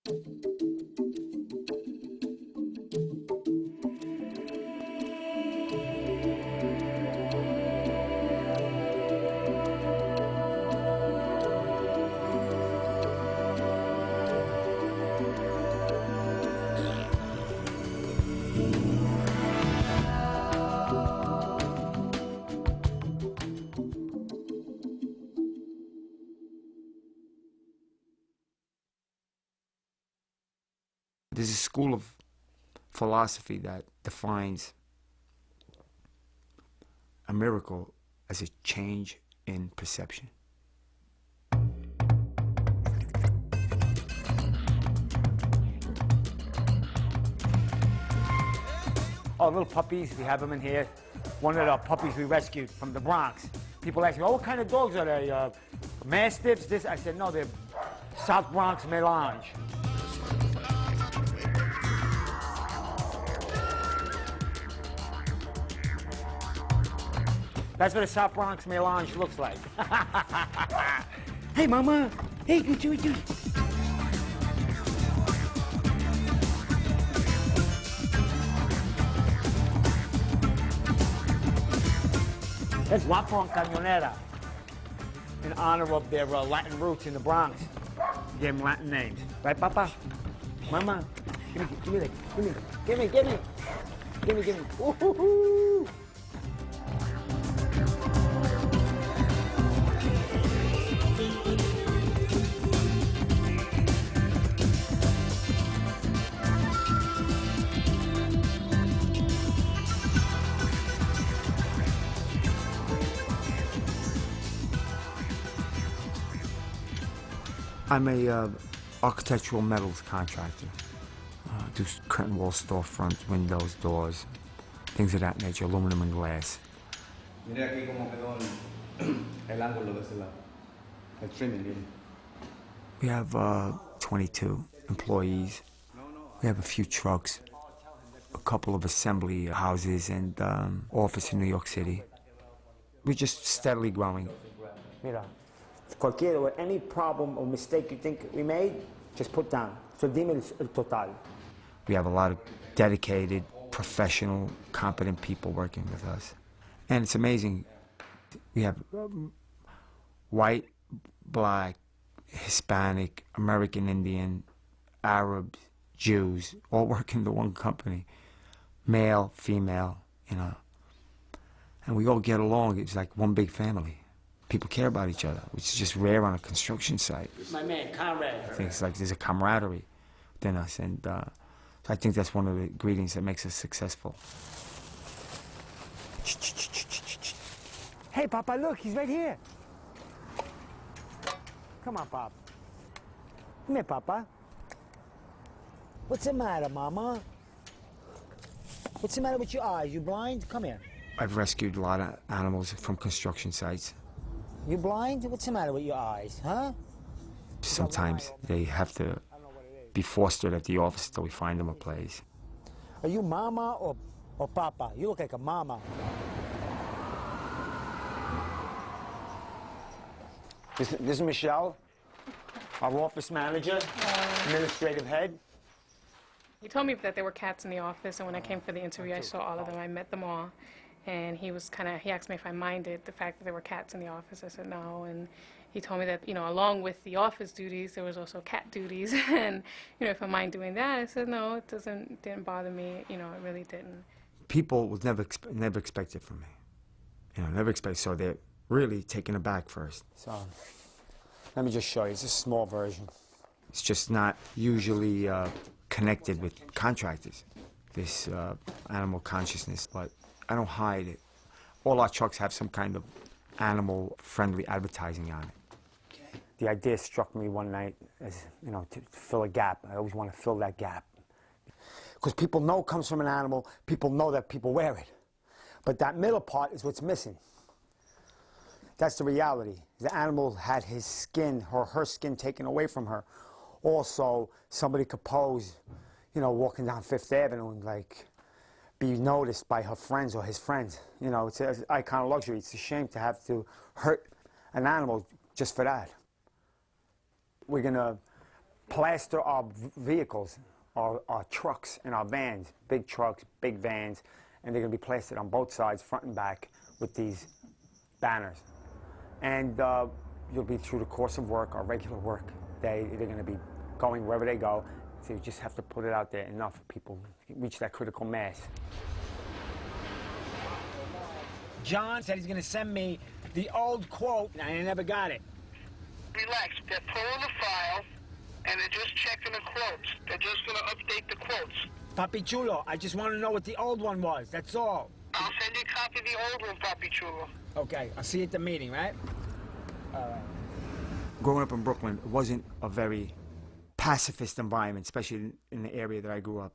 There's a school of philosophy that defines a miracle as a change in perception. Oh, little puppies, we have them in here. One of the puppies we rescued from the Bronx. People ask me, oh, what kind of dogs are they? Mastiffs? This? I said, no, they're South Bronx Melange. That's what a South Bronx Melange looks like. Hey, Mama. Hey, Gucci. That's Guapo and Cañonera, in honor of their Latin roots in the Bronx. Give them Latin names. Right, Papa? Mama? Give me. Ooh-hoo-hoo. I'm a architectural metals contractor. Do curtain wall storefronts, windows, doors, things of that nature, aluminum and glass. Mira aquí cómo quedó el ángulo de ese lado. El trimming. We have 22 employees. We have a few trucks, a couple of assembly houses, and office in New York City. We're just steadily growing. Mira, any problem or mistake you think we made, just put down. So dime el total. We have a lot of dedicated, professional, competent people working with us. And it's amazing. We have white, black, Hispanic, American Indian, Arabs, Jews, all work in the one company. Male, female, you know. And we all get along. It's like one big family. People care about each other, which is just rare on a construction site. My man, Conrad. I think it's like there's a camaraderie within us, and so I think that's one of the ingredients that makes us successful. Hey, Papa, look, he's right here. Come on, Pop. Come here, Papa. What's the matter, Mama? What's the matter with your eyes? You blind? Come here. I've rescued a lot of animals from construction sites. You blind? What's the matter with your eyes, huh? Sometimes they have to be fostered at the office until we find them a place. Are you Mama or Papa? You look like a Mama. This is Michelle, our office manager, administrative head. He told me that there were cats in the office, and when I came for the interview, I saw all of them. I met them all, and he asked me if I minded the fact that there were cats in the office. I said no, and he told me that, along with the office duties, there was also cat duties, and, if I mind doing that, I said no, it didn't bother me, it really didn't. People would never expect it from me, never expect, so they're really taken aback first. So, let me just show you, it's a small version. It's just not usually connected with contractors, this animal consciousness, but I don't hide it. All our trucks have some kind of animal-friendly advertising on it. Okay. The idea struck me one night as, to fill a gap. I always want to fill that gap. Because people know it comes from an animal, people know that people wear it. But that middle part is what's missing. That's the reality. The animal had his skin or her skin taken away from her. Also, somebody could pose, walking down Fifth Avenue and be noticed by her friends or his friends. It's an icon of luxury. It's a shame to have to hurt an animal just for that. We're gonna plaster our vehicles, our trucks and our vans, big trucks, big vans, and they're going to be plastered on both sides, front and back, with these banners. And you'll be through the course of work, our regular work day, they're going to be going wherever they go. So you just have to put it out there enough people reach that critical mass. John said he's going to send me the old quote, and I never got it. Relax. They're pulling the file, and they're just checking the quotes. They're just going to update the quotes. Papi Chulo, I just want to know what the old one was, that's all. I'll send you a copy of the old one, Papi Chulo. Okay, I'll see you at the meeting, right? All right. Growing up in Brooklyn, it wasn't a very pacifist environment, especially in the area that I grew up,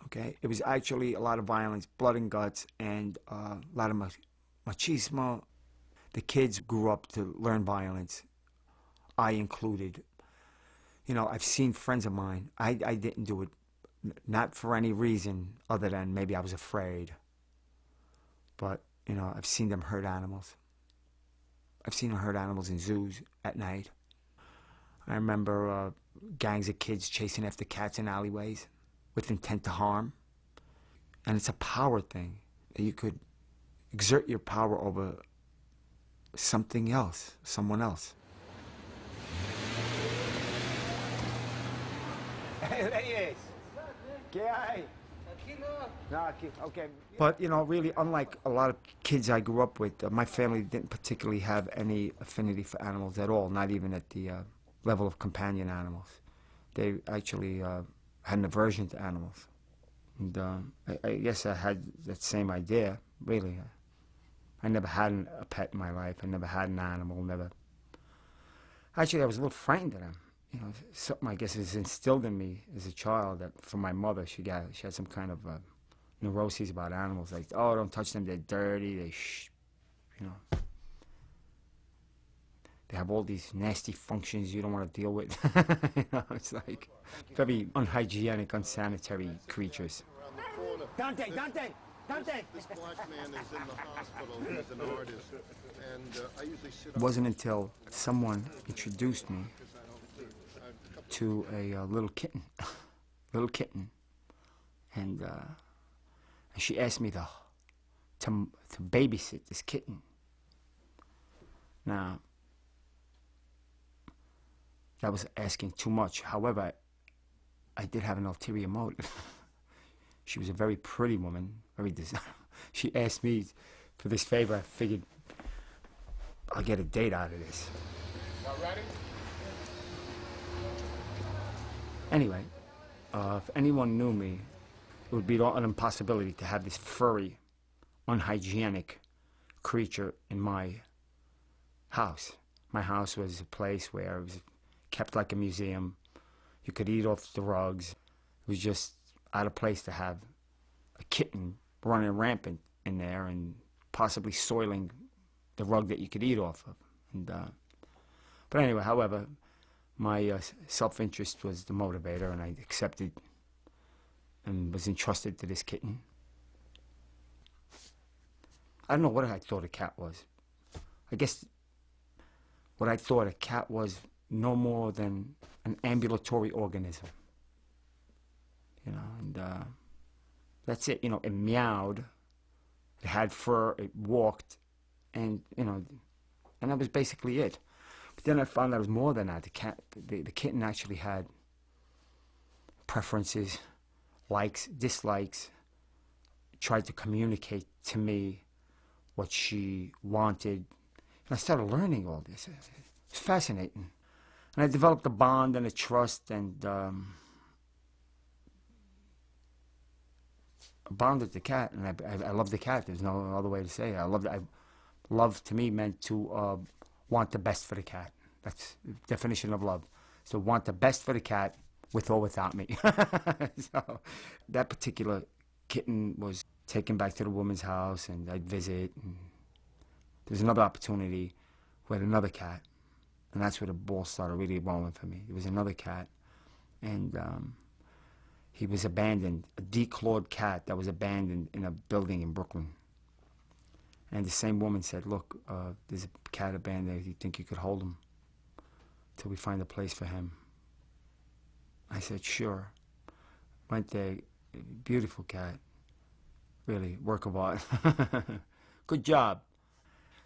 okay? It was actually a lot of violence, blood and guts, and a lot of machismo. The kids grew up to learn violence, I included. You know, I've seen friends of mine, I didn't do it, not for any reason other than maybe I was afraid. But, you know, I've seen them hurt animals. I've seen them hurt animals in zoos at night. I remember gangs of kids chasing after cats in alleyways with intent to harm. And it's a power thing. You could exert your power over something else, someone else. There he is. ¿Qué hay? No, okay. But, you know, really, unlike a lot of kids I grew up with, my family didn't particularly have any affinity for animals at all, not even at the level of companion animals. They actually had an aversion to animals. And I guess I had that same idea, really. I never had a pet in my life. I never had an animal, never. Actually, I was a little frightened of them. You know, something I guess was instilled in me as a child that from my mother. She had some kind of neuroses about animals, like, oh, don't touch them, they're dirty, you know. They have all these nasty functions you don't want to deal with. You know, it's like very unhygienic, unsanitary creatures. Dante! This black man is in the hospital. He's an artist, and I usually sit. It wasn't until someone introduced me to a little kitten, and she asked me to babysit this kitten. Now, that was asking too much. However, I did have an ulterior motive. She was a very pretty woman, very desirable. She asked me for this favor. I figured I'll get a date out of this. Y'all ready? Anyway, if anyone knew me, it would be an impossibility to have this furry, unhygienic creature in my house. My house was a place where it was kept like a museum. You could eat off the rugs. It was just out of place to have a kitten running rampant in there and possibly soiling the rug that you could eat off of. And, but anyway, however, my self-interest was the motivator, and I accepted and was entrusted to this kitten. I don't know what I thought a cat was. I guess what I thought a cat was no more than an ambulatory organism. You know, and that's it. You know, it meowed, it had fur, it walked, and, you know, and that was basically it. But then I found out it was more than that. The kitten actually had preferences, likes, dislikes, tried to communicate to me what she wanted. And I started learning all this. It's fascinating. And I developed a bond and a trust, and a bond with the cat. And I loved the cat. There's no other way to say it. Love to me meant to want the best for the cat. That's the definition of love. So want the best for the cat with or without me. So that particular kitten was taken back to the woman's house, and I'd visit. And there's another opportunity with another cat, and that's where the ball started really rolling for me. There was another cat, and he was abandoned, a declawed cat that was abandoned in a building in Brooklyn. And the same woman said, look, there's a cat abandoned. Do you think you could hold him till we find a place for him? I said, sure. Went there, beautiful cat, really, work of art. Good job.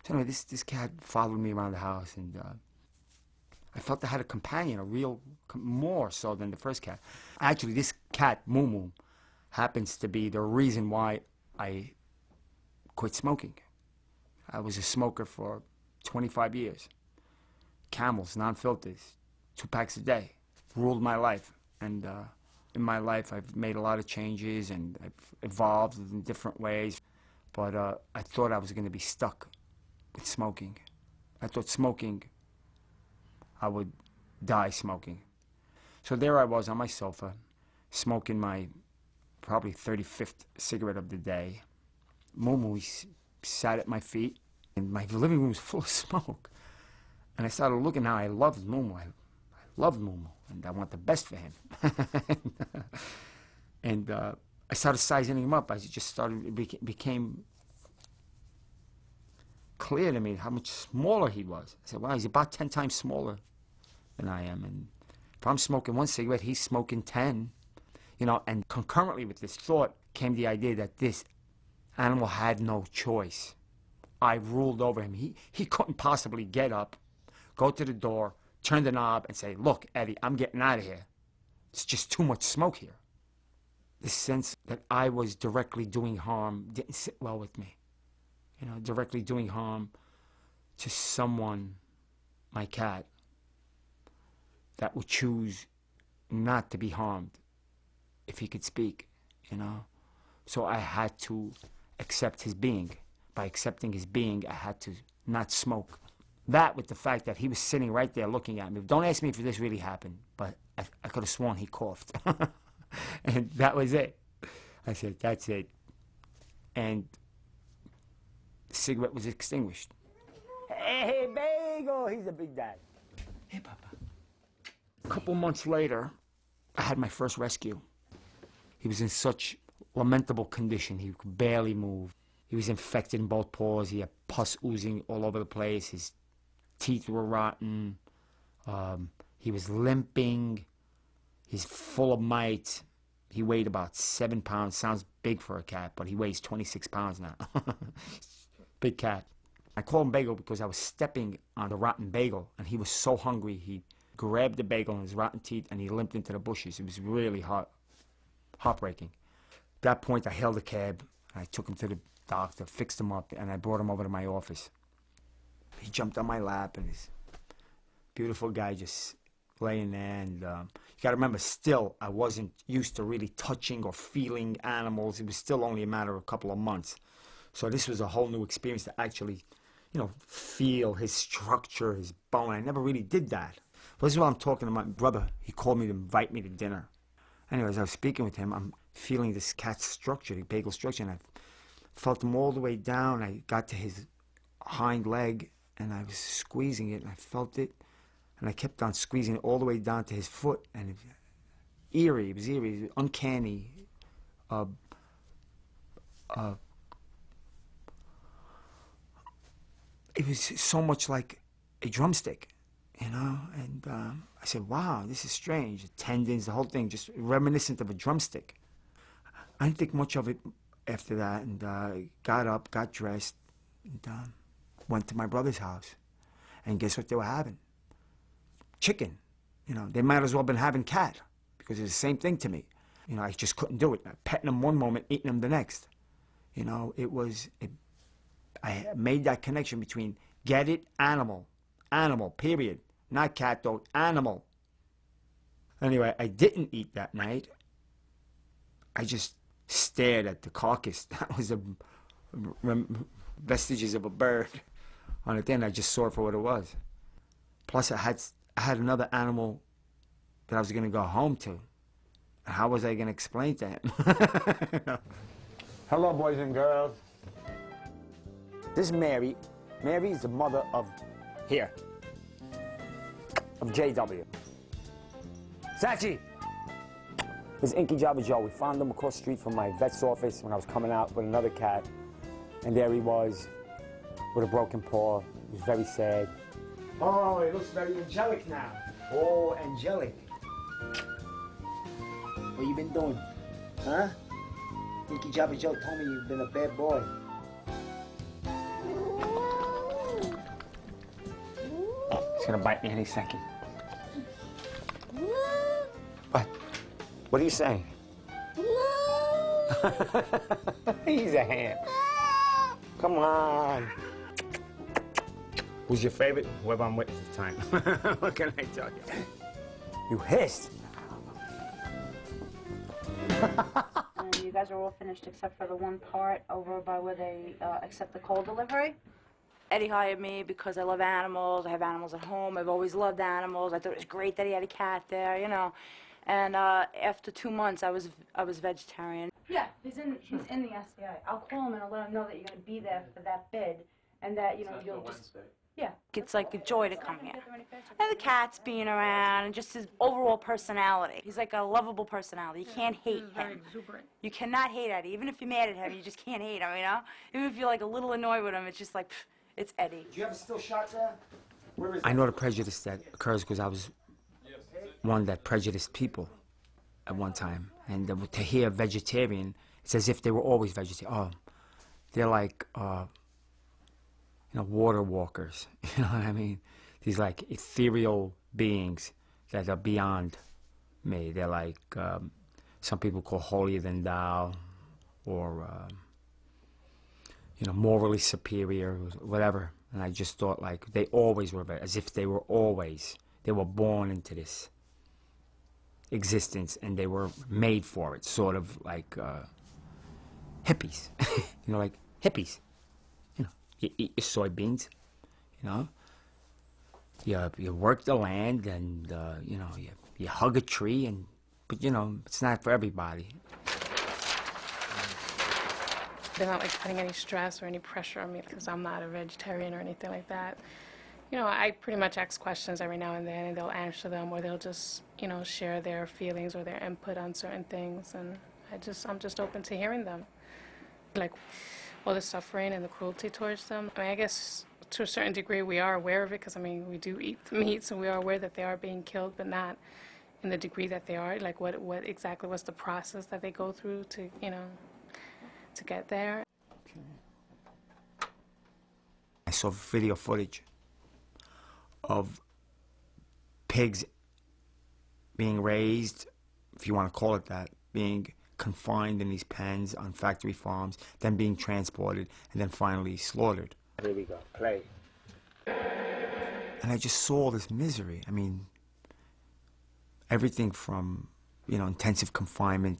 So anyway, this cat followed me around the house, and I felt I had a companion, a real, more so than the first cat. Actually, this cat, Moo Moo, happens to be the reason why I quit smoking. I was a smoker for 25 years. Camels, non-filters, 2 packs a day, ruled my life. And in my life, I've made a lot of changes, and I've evolved in different ways. But I thought I was going to be stuck with smoking. I thought smoking, I would die smoking. So there I was on my sofa, smoking my probably 35th cigarette of the day. Moo Moo sat at my feet, and my living room was full of smoke. And I started looking how I loved Moo Moo. I loved Moo Moo, and I want the best for him. and I started sizing him up. It became clear to me how much smaller he was. I said, wow, he's about 10 times smaller than I am. And if I'm smoking 1 cigarette, he's smoking 10. You know, and concurrently with this thought came the idea that this animal had no choice. I ruled over him. He couldn't possibly get up, go to the door, turn the knob, and say, look, Eddie, I'm getting out of here. It's just too much smoke here. The sense that I was directly doing harm didn't sit well with me. You know, directly doing harm to someone, my cat, that would choose not to be harmed if he could speak, you know. So I had to accept his being. By accepting his being, I had to not smoke. That with the fact that he was sitting right there looking at me. Don't ask me if this really happened, but I could have sworn he coughed. And that was it. I said, that's it. And the cigarette was extinguished. Hey, Bagel, he's a big dad. Hey, Papa. A couple months later, I had my first rescue. He was in such lamentable condition. He could barely move. He was infected in both paws. He had pus oozing all over the place. His teeth were rotten. He was limping. He's full of mites. He weighed about 7 pounds. Sounds big for a cat, but he weighs 26 pounds now. Big cat. I called him Bagel because I was stepping on the rotten bagel, and he was so hungry. He grabbed the bagel in his rotten teeth, and he limped into the bushes. It was really heartbreaking. At that point, I hailed a cab. I took him to the doctor, fixed him up, and I brought him over to my office. He jumped on my lap, and this beautiful guy just laying there. And you got to remember, still, I wasn't used to really touching or feeling animals. It was still only a matter of a couple of months. So this was a whole new experience to actually, you know, feel his structure, his bone. I never really did that. But this is what I'm talking to my brother. He called me to invite me to dinner. Anyways, I was speaking with him. I'm feeling this cat's structure, the bagel structure, and I felt him all the way down. I got to his hind leg, and I was squeezing it, and I felt it, and I kept on squeezing it all the way down to his foot, and it was eerie, it was uncanny. It was so much like a drumstick, you know, and I said, wow, this is strange. The tendons, the whole thing, just reminiscent of a drumstick. I didn't think much of it after that, and got up, got dressed, and went to my brother's house. And guess what they were having? Chicken. You know, they might as well have been having cat, because it's the same thing to me. You know, I just couldn't do it. Petting them one moment, eating them the next. You know, I made that connection between, get it, animal, period. Not cat, dog, animal. Anyway, I didn't eat that night. I just stared at the carcass. That was vestiges of a bird on it. Then I just saw it for what it was. Plus, I had another animal that I was going to go home to. How was I going to explain to him? Hello, boys and girls. This is Mary. Mary is the mother of JW. Sachi! This is Inky Jabba Joe. We found him across the street from my vet's office when I was coming out with another cat. And there he was, with a broken paw. He was very sad. Oh, he looks very angelic now. Oh, angelic. What you been doing? Huh? Nicky Jabba Joe told me you've been a bad boy. He's gonna bite me any second. What? What are you saying? He's a ham. Come on. Who's your favorite? Whoever I'm with at the time. What can I tell you? You hissed. And you guys are all finished except for the one part over by where they accept the call delivery. Eddie hired me because I love animals. I have animals at home. I've always loved animals. I thought it was great that he had a cat there, you know. And after 2 months, I was vegetarian. Yeah, he's in the SCI. I'll call him and I'll let him know that you're going to be there for that bid, and that you'll just. Yeah, it's like a joy to come here. And the cat's being around, and just his overall personality. He's like a lovable personality. You can't hate him. You cannot hate Eddie. Even if you're mad at him, you just can't hate him, you know? Even if you're like a little annoyed with him, it's just like, pff, it's Eddie. Do you have a still shot there? Where is I know the prejudice that occurs because I was one that prejudiced people at one time. And to hear vegetarian, it's as if they were always vegetarian. Oh, they're like, water walkers, you know what I mean? These like ethereal beings that are beyond me. They're like, some people call holier than thou, or, morally superior, whatever. And I just thought like they always were, as if they were born into this existence and they were made for it, sort of like hippies, like hippies. You eat your soybeans, you work the land, and you hug a tree, but it's not for everybody. They're not like putting any stress or any pressure on me because I'm not a vegetarian or anything like that. I pretty much ask questions every now and then, and they'll answer them, or they'll just share their feelings or their input on certain things, and I'm just open to hearing them. Like all the suffering and the cruelty towards them. I mean, I guess to a certain degree we are aware of it because, we do eat the meat, so we are aware that they are being killed, but not in the degree that they are. Like what exactly was the process that they go through to, to get there. I saw video footage of pigs being raised, if you want to call it that, being confined in these pens on factory farms, then being transported, and then finally slaughtered. Here we go, play. And I just saw this misery. I mean, everything from, intensive confinement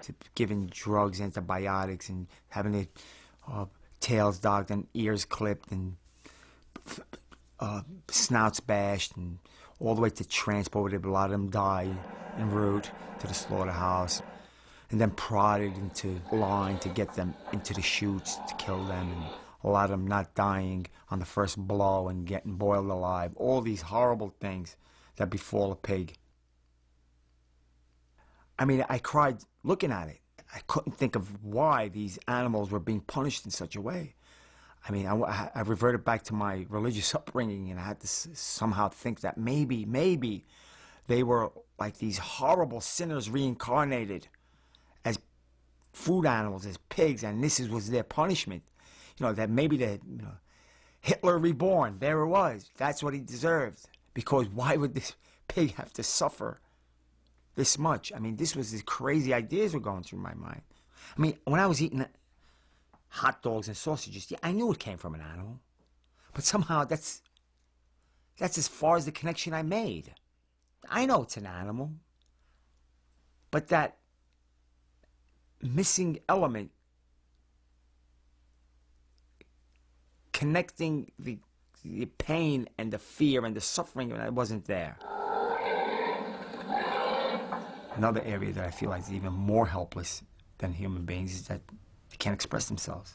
to giving drugs, antibiotics, and having their tails docked and ears clipped and snouts bashed, and all the way to transport. A lot of them die en route to the slaughterhouse, and then prodded into line to get them into the chutes to kill them, and a lot of them not dying on the first blow and getting boiled alive. All these horrible things that befall a pig. I mean, I cried looking at it. I couldn't think of why these animals were being punished in such a way. I mean, I reverted back to my religious upbringing, and I had to somehow think that maybe they were like these horrible sinners reincarnated as food animals, as pigs, and this was their punishment. That maybe Hitler reborn, there it was. That's what he deserved. Because why would this pig have to suffer this much? I mean, these crazy ideas were going through my mind. I mean, when I was eating hot dogs and sausages, yeah, I knew it came from an animal. But somehow that's as far as the connection I made. I know it's an animal. But that missing element, connecting the pain and the fear and the suffering, that wasn't there. Another area that I feel like is even more helpless than human beings is that they can't express themselves.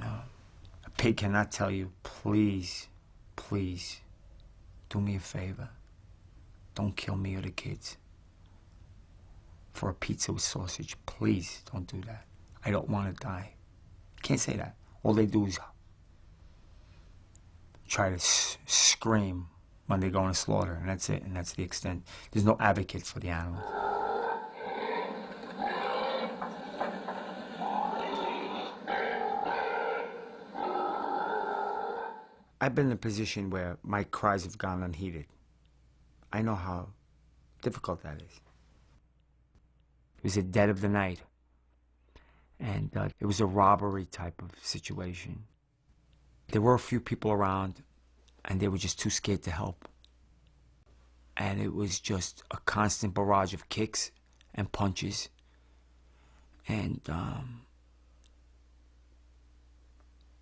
A pig cannot tell you, please, do me a favor. Don't kill me or the kids for a pizza with sausage. Please don't do that. I don't want to die. Can't say that. All they do is try to scream when they go into slaughter, and that's it, and that's the extent. There's no advocate for the animals. I've been in a position where my cries have gone unheeded. I know how difficult that is. It was the dead of the night, and it was a robbery type of situation. There were a few people around, and they were just too scared to help. And it was just a constant barrage of kicks and punches. And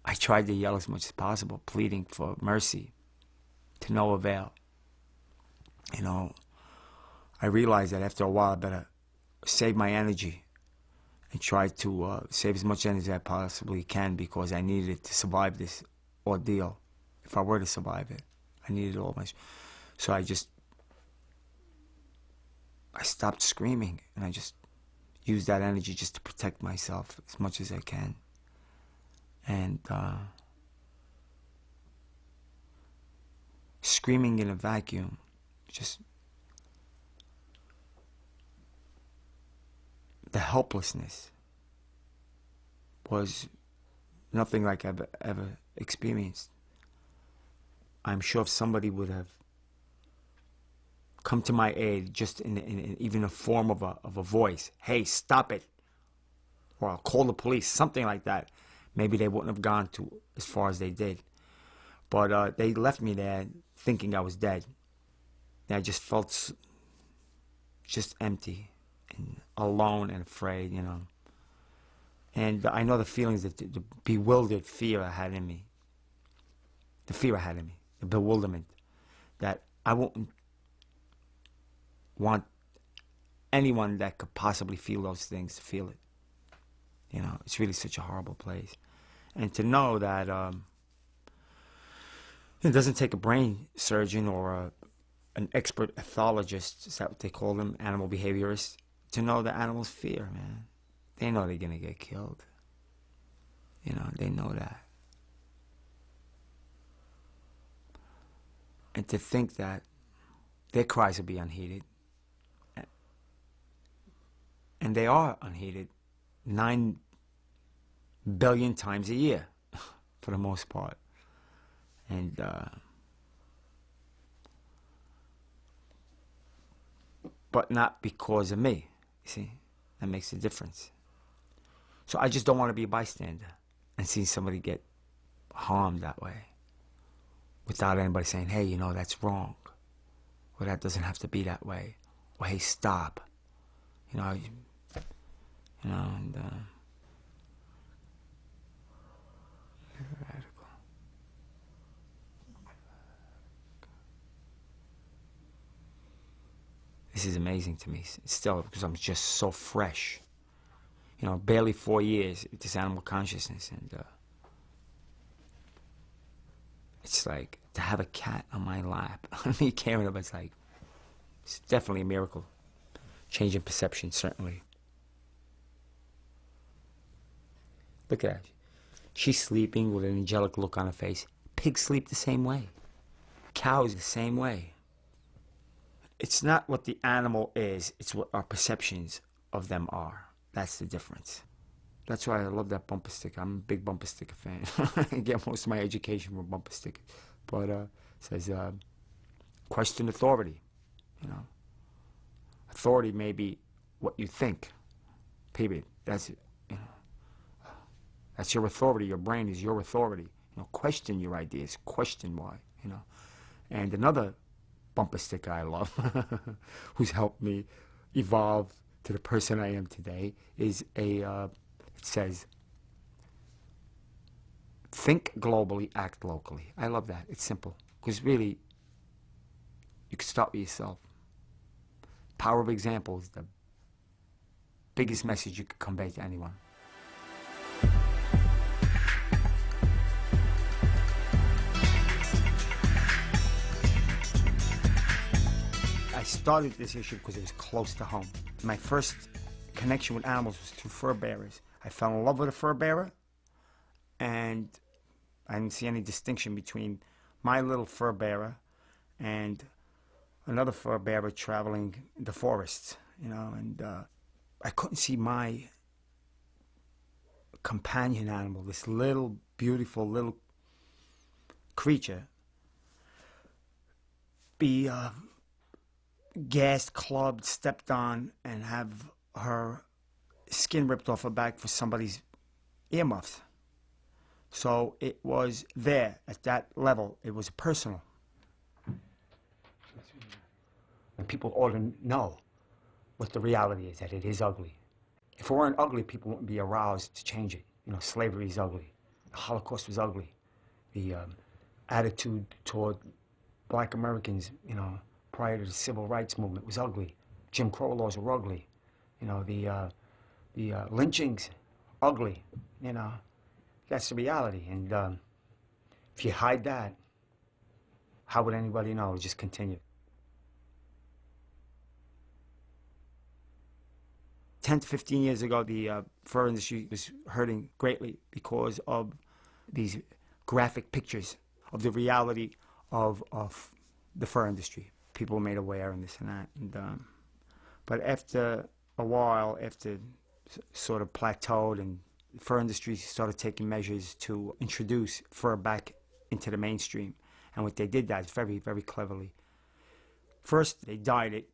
I tried to yell as much as possible, pleading for mercy, to no avail. You know, I realized that after a while I better save my energy and try to save as much energy as I possibly can, because I needed it to survive this ordeal. If I were to survive it, I needed all my... So I stopped screaming, and I just used that energy just to protect myself as much as I can. And screaming in a vacuum, just the helplessness was nothing like I've ever experienced. I'm sure if somebody would have come to my aid, just in even a form of a voice, hey, stop it, or I'll call the police, something like that, maybe they wouldn't have gone to as far as they did. But they left me there thinking I was dead. And I just felt just empty and alone and afraid, you know. And I know the feelings, that the bewildered fear I had in me, the fear I had in me, the bewilderment, that I wouldn't want anyone that could possibly feel those things to feel it. You know, it's really such a horrible place. And to know that it doesn't take a brain surgeon or an expert ethologist, is that what they call them, animal behaviorists, to know that animals fear, man. They know they're going to get killed. You know, they know that. And to think that their cries will be unheeded, and they are unheeded 9 billion times a year, for the most part. And but not because of me, you see. That makes a difference. So I just don't want to be a bystander and see somebody get harmed that way without anybody saying, hey, you know, that's wrong, or that doesn't have to be that way, or hey, stop. You know, and radical. This is amazing to me still, because I'm just so fresh. You know, barely 4 years with this animal consciousness, and it's like to have a cat on my lap, me caring about it's definitely a miracle. Change in perception, certainly. Look at that. She's sleeping with an angelic look on her face. Pigs sleep the same way. Cows the same way. It's not what the animal is, it's what our perceptions of them are. That's the difference. That's why I love that bumper sticker. I'm a big bumper sticker fan. I get most of my education from bumper stickers. But it says, question authority. You know, authority may be what you think. Period. That's it. You know, that's your authority. Your brain is your authority. You know, question your ideas. Question why. You know, and another bumper sticker I love, who's helped me evolve to the person I am today, is it says, think globally, act locally. I love that. It's simple. Because really, you can start with yourself. Power of example is the biggest message you could convey to anyone. I started this issue because it was close to home. My first connection with animals was through fur bearers. I fell in love with a fur bearer, and I didn't see any distinction between my little fur bearer and another fur bearer traveling the forests, you know, and I couldn't see my companion animal, this little, beautiful little creature, be gassed, clubbed, stepped on, and have her skin ripped off her back for somebody's earmuffs. So it was there at that level. It was personal. And people ought to know what the reality is, that it is ugly. If it weren't ugly, people wouldn't be aroused to change it. You know, slavery is ugly. The Holocaust was ugly. The attitude toward black Americans, you know, prior to the civil rights movement was ugly. Jim Crow laws were ugly. You know, the lynchings, ugly. You know, that's the reality. And if you hide that, how would anybody know? It'll just continue. 10 to 15 years ago, the fur industry was hurting greatly because of these graphic pictures of the reality of the fur industry. People were made aware and this and that. And, but after a while, after sort of plateaued, and the fur industry started taking measures to introduce fur back into the mainstream. And what they did that very, very cleverly. First, they dyed it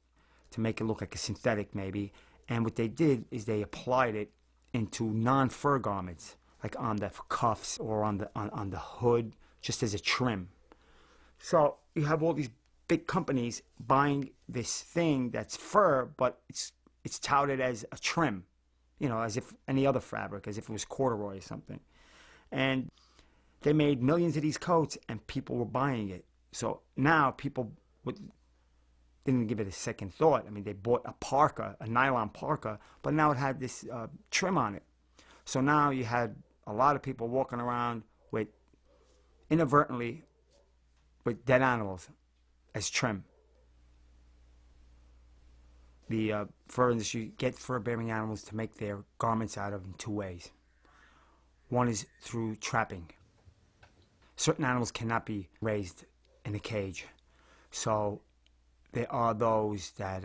to make it look like a synthetic maybe. And what they did is they applied it into non-fur garments, like on the cuffs or on the hood, just as a trim. So you have all these big companies buying this thing that's fur, but it's touted as a trim, you know, as if any other fabric, as if it was corduroy or something. And they made millions of these coats, and people were buying it. So now people didn't give it a second thought. I mean, they bought a parka, a nylon parka, but now it had this trim on it. So now you had a lot of people walking around with, inadvertently, with dead animals as trim. The fur industry get fur-bearing animals to make their garments out of in two ways. One is through trapping. Certain animals cannot be raised in a cage. So there are those that,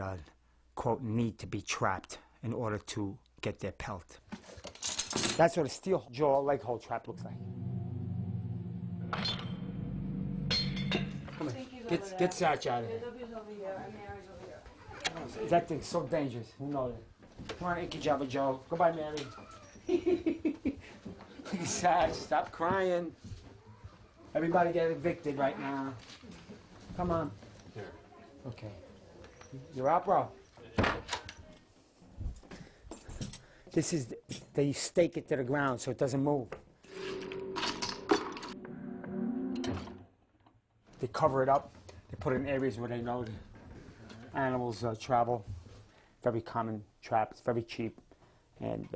quote, need to be trapped in order to get their pelt. That's what a steel jaw leg hold trap looks like. Come on, get Satch out of here. That thing's so dangerous. Who knows it? Come on, Icky Jabba Joe. Goodbye, Mary. Look at Satch. Stop crying. Everybody get evicted right now. Come on. Okay. You're out, bro. This is, they stake it to the ground so it doesn't move. They cover it up. They put it in areas where they know the animals travel. Very common trap. It's very cheap. And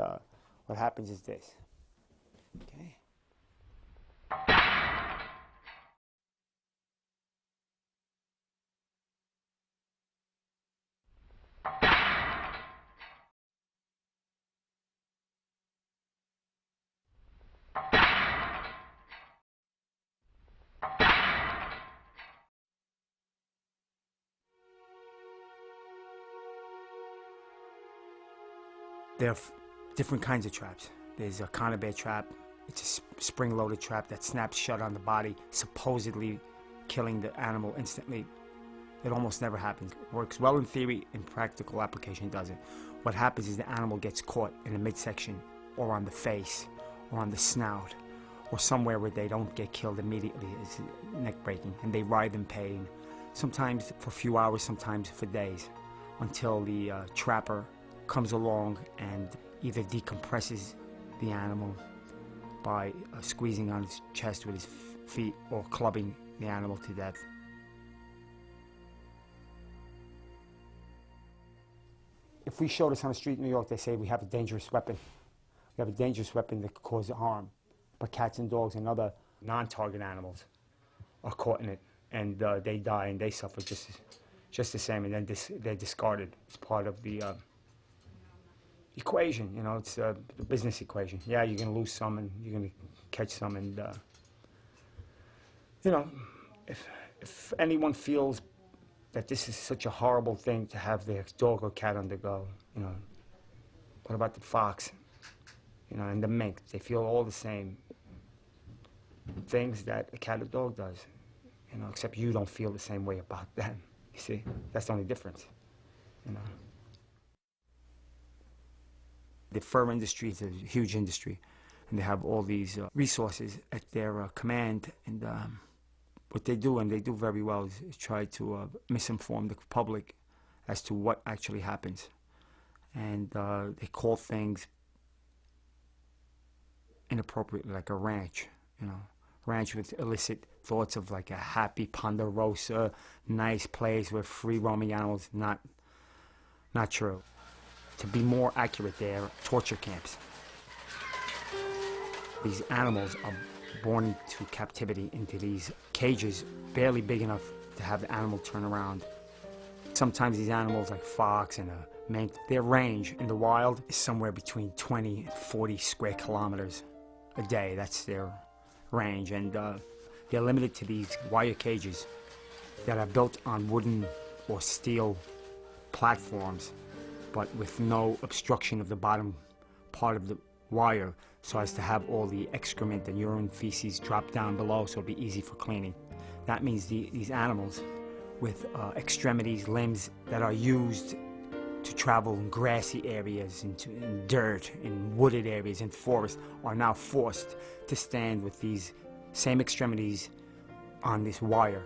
what happens is this. Okay. There are different kinds of traps. There's a conibear trap. It's a spring-loaded trap that snaps shut on the body, supposedly killing the animal instantly. It almost never happens. It works well in theory, in practical application it doesn't. What happens is the animal gets caught in the midsection, or on the face, or on the snout, or somewhere where they don't get killed immediately. It's neck breaking, and they writhe in pain, sometimes for a few hours, sometimes for days, until the trapper comes along and either decompresses the animal by squeezing on his chest with his feet or clubbing the animal to death. If we show this on the street in New York, they say we have a dangerous weapon. We have a dangerous weapon that could cause harm. But cats and dogs and other non-target animals are caught in it, and they die and they suffer just the same, and then they're discarded. It's part of the equation, you know, it's the business equation. Yeah, you're going to lose some and you're going to catch some, and, you know, If anyone feels that this is such a horrible thing to have their dog or cat undergo, you know, what about the fox, you know, and the mink? They feel all the same things that a cat or dog does, you know, except you don't feel the same way about them. You see, that's the only difference, you know. The fur industry is a huge industry, and they have all these resources at their command, and what they do, and they do very well, is try to misinform the public as to what actually happens. And they call things inappropriately, like a ranch, you know, ranch with illicit thoughts of like a happy ponderosa, nice place with free roaming animals. Not true. To be more accurate, they're torture camps. These animals are born into captivity, into these cages barely big enough to have the animal turn around. Sometimes these animals, like fox and a mink, their range in the wild is somewhere between 20 and 40 square kilometers a day. That's their range, and they're limited to these wire cages that are built on wooden or steel platforms, but with no obstruction of the bottom part of the wire, so as to have all the excrement and urine feces drop down below, so it'll be easy for cleaning. That means these animals with extremities, limbs that are used to travel in grassy areas, in dirt, in wooded areas, in forests, are now forced to stand with these same extremities on this wire.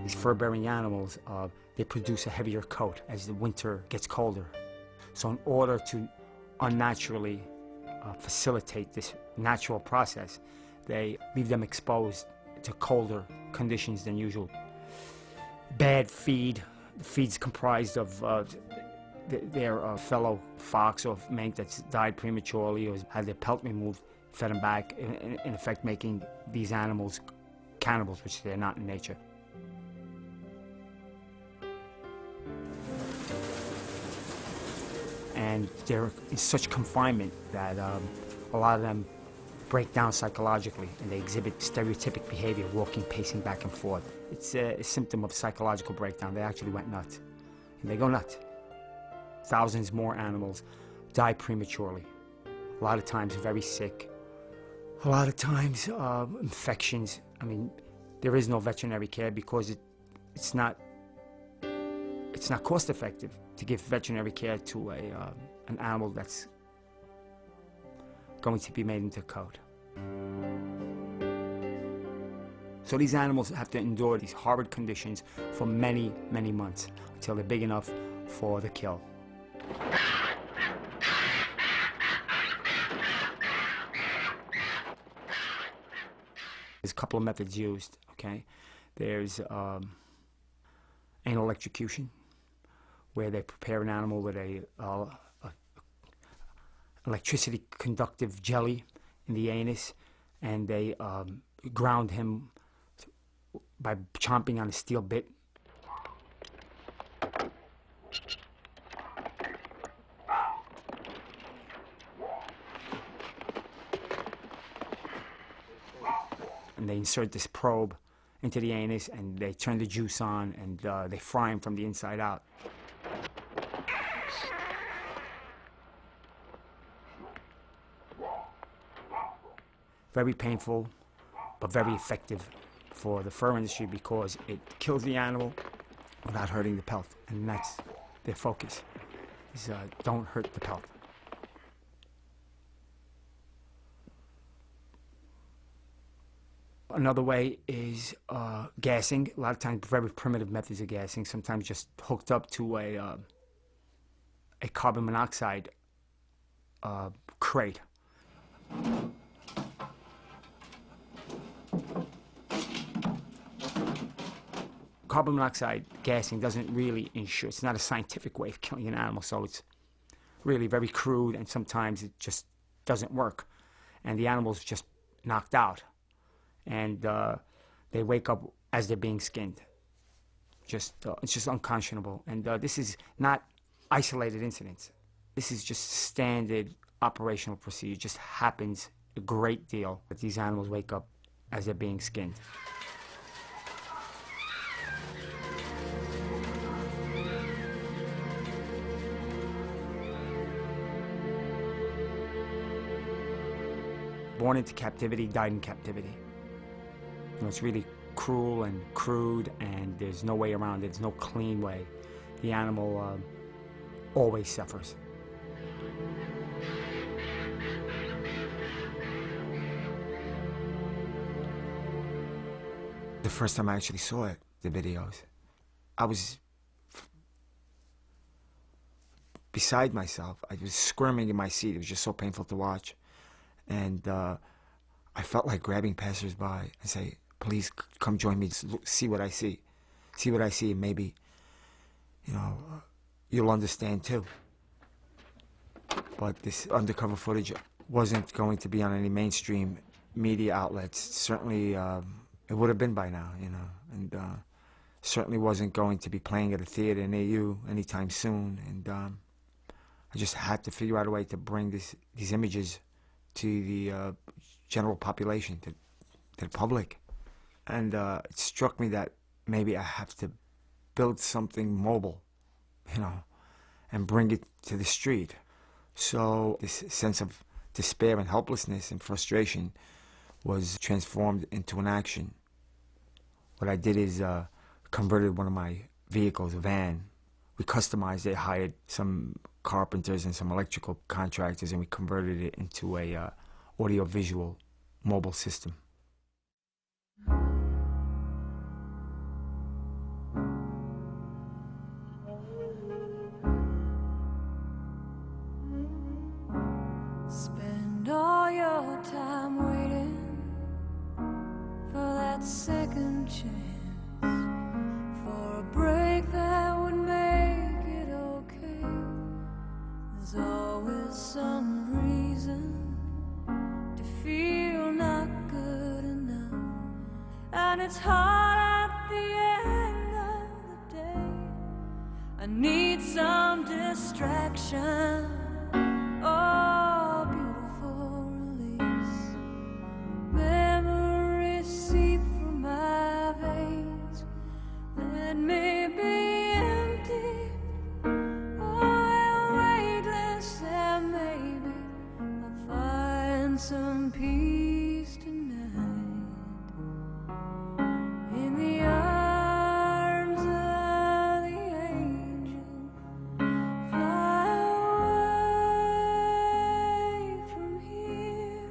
These fur-bearing animals, they produce a heavier coat as the winter gets colder. So in order to unnaturally facilitate this natural process, they leave them exposed to colder conditions than usual. Bad feed. The feed's comprised of their fellow fox or mink that's died prematurely or had their pelt removed, fed them back, in effect making these animals cannibals, which they're not in nature. And they're in such confinement that a lot of them break down psychologically, and they exhibit stereotypic behavior, walking, pacing back and forth. It's a symptom of psychological breakdown. They actually went nuts, and they go nuts. Thousands more animals die prematurely, a lot of times very sick, a lot of times infections. I mean, there is no veterinary care because it's not cost effective to give veterinary care to an animal that's going to be made into coat. So these animals have to endure these horrid conditions for many, many months until they're big enough for the kill. There's a couple of methods used, okay? There's anal electrocution, where they prepare an animal with a electricity conductive jelly in the anus, and they ground him by chomping on a steel bit. And they insert this probe into the anus, and they turn the juice on, and they fry him from the inside out. Very painful, but very effective for the fur industry because it kills the animal without hurting the pelt, and that's their focus, is don't hurt the pelt. Another way is gassing. A lot of times very primitive methods of gassing, sometimes just hooked up to a carbon monoxide crate. Carbon monoxide gassing doesn't really ensure, it's not a scientific way of killing an animal, so it's really very crude, and sometimes it just doesn't work, and the animal's just knocked out, and they wake up as they're being skinned. It's just unconscionable, and this is not isolated incidents. This is just standard operational procedure. It just happens a great deal that these animals wake up as they're being skinned. Born into captivity, died in captivity. You know, it's really cruel and crude, and there's no way around it. There's no clean way. The animal always suffers. The first time I actually saw it, the videos, I was beside myself. I was squirming in my seat. It was just so painful to watch. And I felt like grabbing passersby and say, please come join me, see what I see. See what I see, and maybe, you know, you'll understand too. But this undercover footage wasn't going to be on any mainstream media outlets. Certainly, it would have been by now, you know, and certainly wasn't going to be playing at a theater near you anytime soon. And I just had to figure out a way to bring these images to the general population, to the public. And it struck me that maybe I have to build something mobile, you know, and bring it to the street. So this sense of despair and helplessness and frustration was transformed into an action. What I did is converted one of my vehicles, a van. We customized it, hired some carpenters and some electrical contractors, and we converted it into a audio-visual mobile system. Spend all your time waiting for that second chance, for a break that would make it okay. There's always some reason to feel not good enough, and it's hard at the end of the day. I need some distraction. Oh, beautiful release. Memories seep from my veins. Let me be empty. Oh, weightless, and maybe I'll find some peace tonight. In the arms of the angel, fly away from here,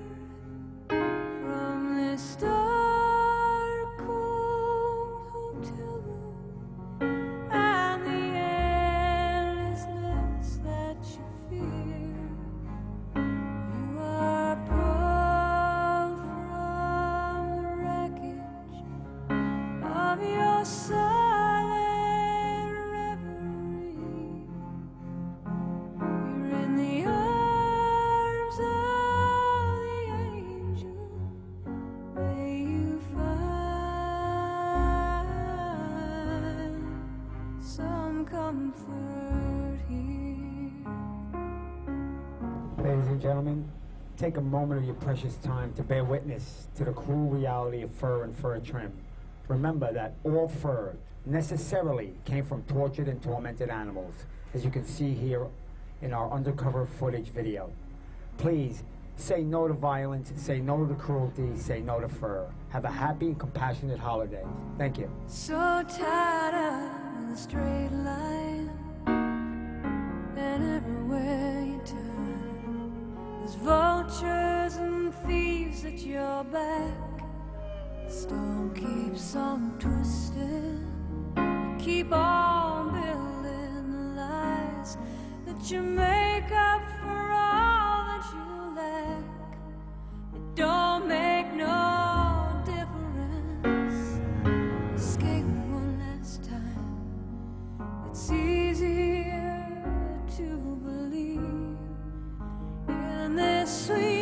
from this dark, cold hotel room, and the endlessness that you fear. You are pulled from the wreckage of your silent reverie. You're in the arms of the angel. May you find some comfort here. Ladies and gentlemen, take a moment of your precious time to bear witness to the cruel reality of fur and fur trim. Remember that all fur necessarily came from tortured and tormented animals, as you can see here in our undercover footage video. Please, say no to violence, say no to cruelty, say no to fur. Have a happy and compassionate holiday. Thank you. So tied up in a straight line, and everywhere you turn, there's vultures and thieves at your back. The storm keeps on twisting. You keep on building the lies that you make up for all that you lack. It don't make no difference. Escape one last time. It's easier to believe in this sweet